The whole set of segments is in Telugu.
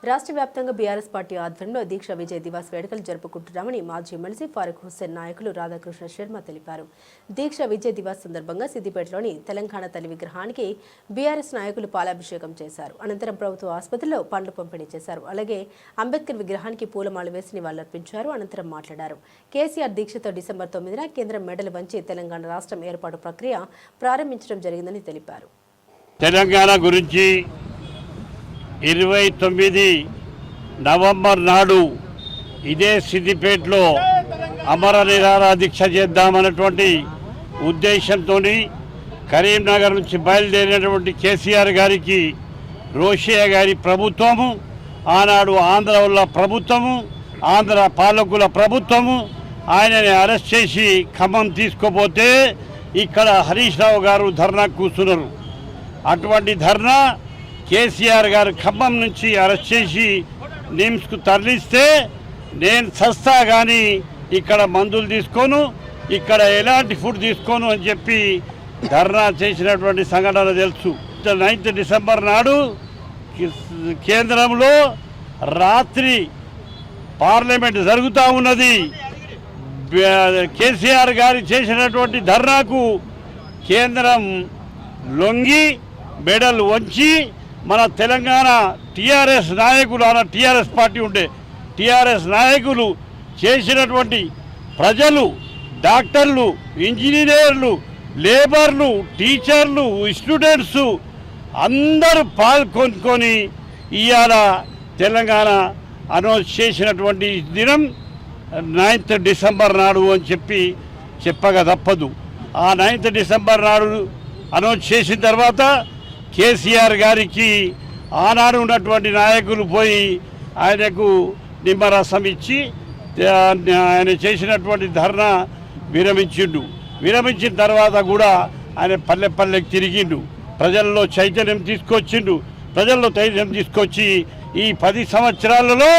రాష్ట్ర వ్యాప్తంగా బీఆర్ఎస్ పార్టీ ఆధ్వర్యంలో దీక్ష విజయ్ దివాస్ వేడుకలు జరుపుకుంటున్నామని మాజీ ఎమ్మెల్సీ ఫారూక్ హుస్సేన్ నాయకులు రాధాకృష్ణ శర్మ తెలిపారు. దీక్ష విజయ్ దివాస్ సందర్భంగా సిద్దిపేటలోని తెలంగాణ తల్లి విగ్రహానికి బీఆర్ఎస్ నాయకులు పాలాభిషేకం చేశారు. అనంతరం ప్రభుత్వ ఆసుపత్రిలో పండ్లు పంపిణీ చేశారు. అలాగే అంబేద్కర్ విగ్రహానికి పూలమాల వేసి నివాళులర్పించారు. అనంతరం మాట్లాడారు. కేసీఆర్ దీక్షతో డిసెంబర్ 9న కేంద్రం మెడలు వంచి తెలంగాణ రాష్ట్రం ఏర్పాటు ప్రక్రియ ప్రారంభించడం జరిగిందని తెలిపారు. తెలంగాణ గురించి 29 నవంబర్ నాడు ఇదే సిద్దిపేటలో అమర నిరాహార దీక్ష చేద్దామన్నటువంటి ఉద్దేశంతో కరీంనగర్ నుంచి బయలుదేరినటువంటి కేసీఆర్ గారికి రోషయ్య గారి ప్రభుత్వము, ఆనాడు ఆంధ్ర ప్రభుత్వము, ఆంధ్ర పాలకుల ప్రభుత్వము ఆయనని అరెస్ట్ చేసి ఖమ్మం తీసుకుపోతే ఇక్కడ హరీష్ రావు గారు ధర్నా కూర్చున్నారు. అటువంటి ధర్నా కేసీఆర్ గారు ఖమ్మం నుంచి అరెస్ట్ చేసి నిమ్స్కు తరలిస్తే నేను సస్తా కానీ ఇక్కడ మందులు తీసుకోను, ఇక్కడ ఎలాంటి ఫుడ్ తీసుకోను అని చెప్పి ధర్నా చేసినటువంటి సంఘటన తెలుసు. 9 డిసెంబర్ నాడు కేంద్రంలో రాత్రి పార్లమెంట్ జరుగుతూ ఉన్నది. కేసీఆర్ గారు చేసినటువంటి ధర్నాకు కేంద్రం లొంగి మెడల్ వంచి మన తెలంగాణ టీఆర్ఎస్ నాయకులు, టీఆర్ఎస్ పార్టీ ఉండే టీఆర్ఎస్ నాయకులు చేసినటువంటి ప్రజలు, డాక్టర్లు, ఇంజనీర్లు, లేబర్లు, టీచర్లు, స్టూడెంట్స్ అందరూ పాల్గొనుకొని ఇవాళ తెలంగాణ అనౌన్స్ చేసినటువంటి దినం 9th డిసెంబర్ నాడు అని చెప్పి చెప్పక తప్పదు. ఆ 9th డిసెంబర్ నాడు అనౌన్స్ చేసిన తర్వాత కేసీఆర్ గారికి ఆనాడు ఉన్నటువంటి నాయకులు పోయి ఆయనకు నిమ్మరసం ఇచ్చి ఆయన చేసినటువంటి ధర్నా విరమించిన తర్వాత కూడా ఆయన పల్లెకి తిరిగిండు. ప్రజల్లో చైతన్యం తీసుకొచ్చి ఈ 10 సంవత్సరాలలో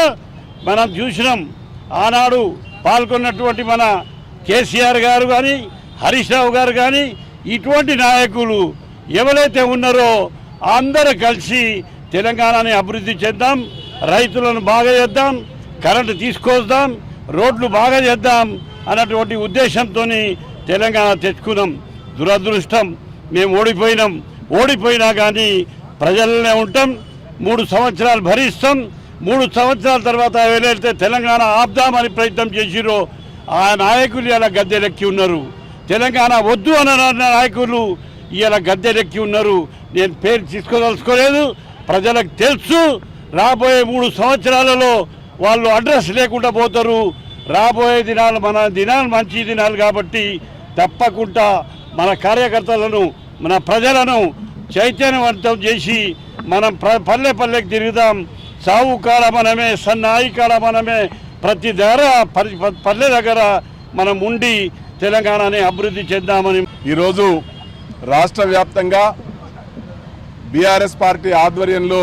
మనం చూసినాం. ఆనాడు పాల్గొన్నటువంటి మన కేసీఆర్ గారు కానీ, హరీష్ రావు గారు కానీ, ఇటువంటి నాయకులు ఎవరైతే ఉన్నారో అందరూ కలిసి తెలంగాణని అభివృద్ధి చేద్దాం, రైతులను బాగా చేద్దాం, కరెంటు తీసుకొద్దాం, రోడ్లు బాగా చేద్దాం అన్నటువంటి ఉద్దేశంతో తెలంగాణ తెచ్చుకున్నాం. దురదృష్టం మేము ఓడిపోయినా కానీ ప్రజలనే ఉంటాం. 3 సంవత్సరాలు భరిస్తాం. 3 సంవత్సరాల తర్వాత ఎవరైతే తెలంగాణ ఆపుదామని ప్రయత్నం చేసిరో ఆ నాయకులు ఇలా గద్దెలెక్కి ఉన్నారు. తెలంగాణ వద్దు అన్న నాయకులు ఇలా గద్దెలెక్కి ఉన్నారు. నేను పేరు తీసుకోదలుచుకోలేదు. ప్రజలకు తెలుసు రాబోయే 3 సంవత్సరాలలో వాళ్ళు అడ్రస్ లేకుండా పోతారు. రాబోయే దినాలు మన దినాలు మంచి దినాలు కాబట్టి తప్పకుండా మన కార్యకర్తలను, మన ప్రజలను చైతన్యవంతం చేసి మనం పల్లెకి తిరుగుదాం. సావు కాడ మనమే, సన్నాయి కాడ మనమే, ప్రతి పల్లె దగ్గర మనం ఉండి తెలంగాణని అభివృద్ధి చేద్దామని ఈరోజు రాష్ట్ర వ్యాప్తంగా బీఆర్ఎస్ పార్టీ ఆధ్వర్యంలో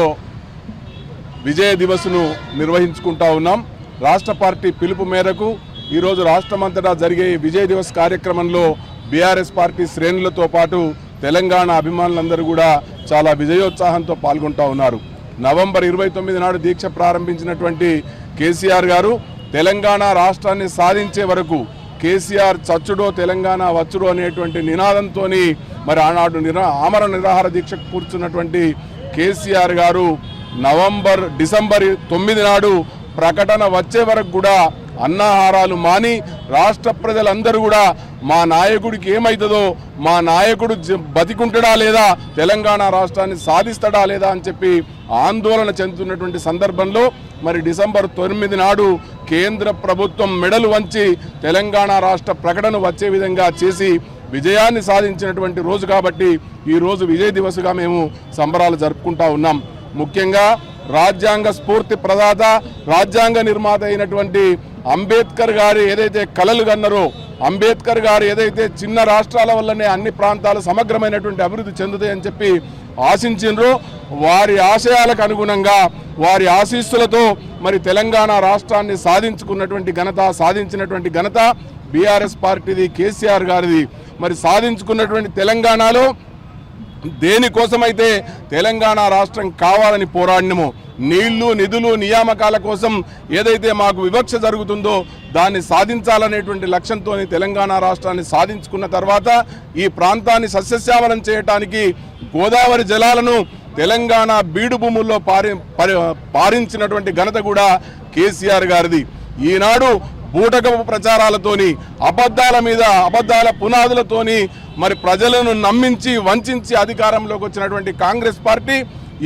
విజయ దివస్ను నిర్వహించుకుంటా ఉన్నాం. రాష్ట్ర పార్టీ పిలుపు మేరకు ఈరోజు రాష్ట్రమంతటా జరిగే విజయ దివస్ కార్యక్రమంలో బీఆర్ఎస్ పార్టీ శ్రేణులతో పాటు తెలంగాణ అభిమానులందరూ కూడా చాలా విజయోత్సాహంతో పాల్గొంటూ ఉన్నారు. నవంబర్ 29 నాడు దీక్ష ప్రారంభించినటువంటి కేసీఆర్ గారు తెలంగాణ రాష్ట్రాన్ని సాధించే వరకు కేసీఆర్ చచ్చుడో తెలంగాణ వచ్చుడో అనేటువంటి నినాదంతో మరి ఆనాడు ఆమర నిరాహార దీక్షకు కూర్చున్నటువంటి కేసీఆర్ గారు డిసెంబర్ 9 నాడు ప్రకటన వచ్చే వరకు కూడా అన్నాహారాలు మాని రాష్ట్ర ప్రజలందరూ కూడా మా నాయకుడికి ఏమవుతుందో, మా నాయకుడు బతికుంటాడా లేదా, తెలంగాణ రాష్ట్రాన్ని సాధిస్తాడా లేదా అని చెప్పి ఆందోళన చెందుతున్నటువంటి సందర్భంలో మరి డిసెంబర్ 9 నాడు కేంద్ర ప్రభుత్వం మెడలు వంచి తెలంగాణ రాష్ట్ర ప్రకటన వచ్చే విధంగా చేసి విజయాన్ని సాధించినటువంటి రోజు కాబట్టి ఈరోజు విజయ్ దివస్గా మేము సంబరాలు జరుపుకుంటా ఉన్నాం. ముఖ్యంగా రాజ్యాంగ స్ఫూర్తి ప్రదాత, రాజ్యాంగ నిర్మాత అయినటువంటి అంబేద్కర్ గారు ఏదైతే కలలు కన్నారో, అంబేద్కర్ గారు ఏదైతే చిన్న రాష్ట్రాల వల్లనే అన్ని ప్రాంతాలు సమగ్రమైనటువంటి అభివృద్ధి చెందుతాయని చెప్పి ఆశించినరో, వారి ఆశయాలకు అనుగుణంగా వారి ఆశీస్సులతో మరి తెలంగాణ రాష్ట్రాన్ని సాధించినటువంటి ఘనత బీఆర్ఎస్ పార్టీది, కేసీఆర్ గారిది. మరి సాధించుకున్నటువంటి తెలంగాణలో దేనికోసమైతే తెలంగాణ రాష్ట్రం కావాలని పోరాడినమో నీళ్లు నిధులు నియామకాల కోసం ఏదైతే మాకు వివక్ష జరుగుతుందో దాన్ని సాధించాలనేటువంటి లక్ష్యంతో తెలంగాణ రాష్ట్రాన్ని సాధించుకున్న తర్వాత ఈ ప్రాంతాన్ని సస్యశ్యామలం చేయటానికి గోదావరి జలాలను తెలంగాణ బీడు భూముల్లో పారించినటువంటి ఘనత కూడా కేసీఆర్ గారిది. ఈనాడు బూటకపు ప్రచారాలతోని అబద్ధాల పునాదులతోని మరి ప్రజలను నమ్మించి వంచి అధికారంలోకి వచ్చినటువంటి కాంగ్రెస్ పార్టీ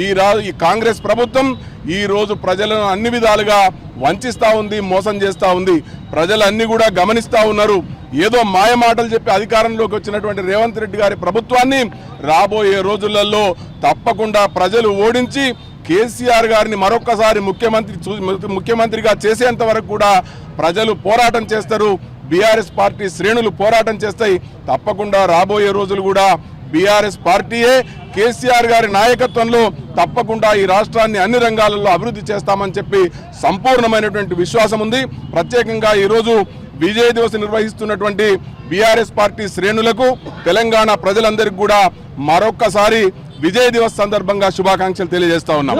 ఈ కాంగ్రెస్ ప్రభుత్వం ఈ రోజు ప్రజలను అన్ని విధాలుగా వంచిస్తూ ఉంది, మోసం చేస్తూ ఉంది. ప్రజలు అన్ని కూడా గమనిస్తూ ఉన్నారు. ఏదో మాయ మాటలు చెప్పి అధికారంలోకి వచ్చినటువంటి రేవంత్ రెడ్డి గారి ప్రభుత్వాన్ని రాబోయే రోజులలో తప్పకుండా ప్రజలు ఓడించి కేసీఆర్ గారిని మరొక్కసారి ముఖ్యమంత్రిగా చేసేంత వరకు కూడా ప్రజలు పోరాటం చేస్తారు. బీఆర్ఎస్ పార్టీ శ్రేణులు పోరాటం చేస్తాయి. తప్పకుండా రాబోయే రోజులు కూడా బీఆర్ఎస్ పార్టీయే కేసీఆర్ గారి నాయకత్వంలో తప్పకుండా ఈ రాష్ట్రాన్ని అన్ని రంగాలలో అభివృద్ధి చేస్తామని చెప్పి సంపూర్ణమైనటువంటి విశ్వాసం ఉంది. ప్రత్యేకంగా ఈరోజు విజయ దివస్ నిర్వహిస్తున్నటువంటి బీఆర్ఎస్ పార్టీ శ్రేణులకు తెలంగాణ ప్రజలందరికీ కూడా మరొక్కసారి విజయ దివస్ సందర్భంగా శుభాకాంక్షలు తెలియజేస్తా ఉన్నాం.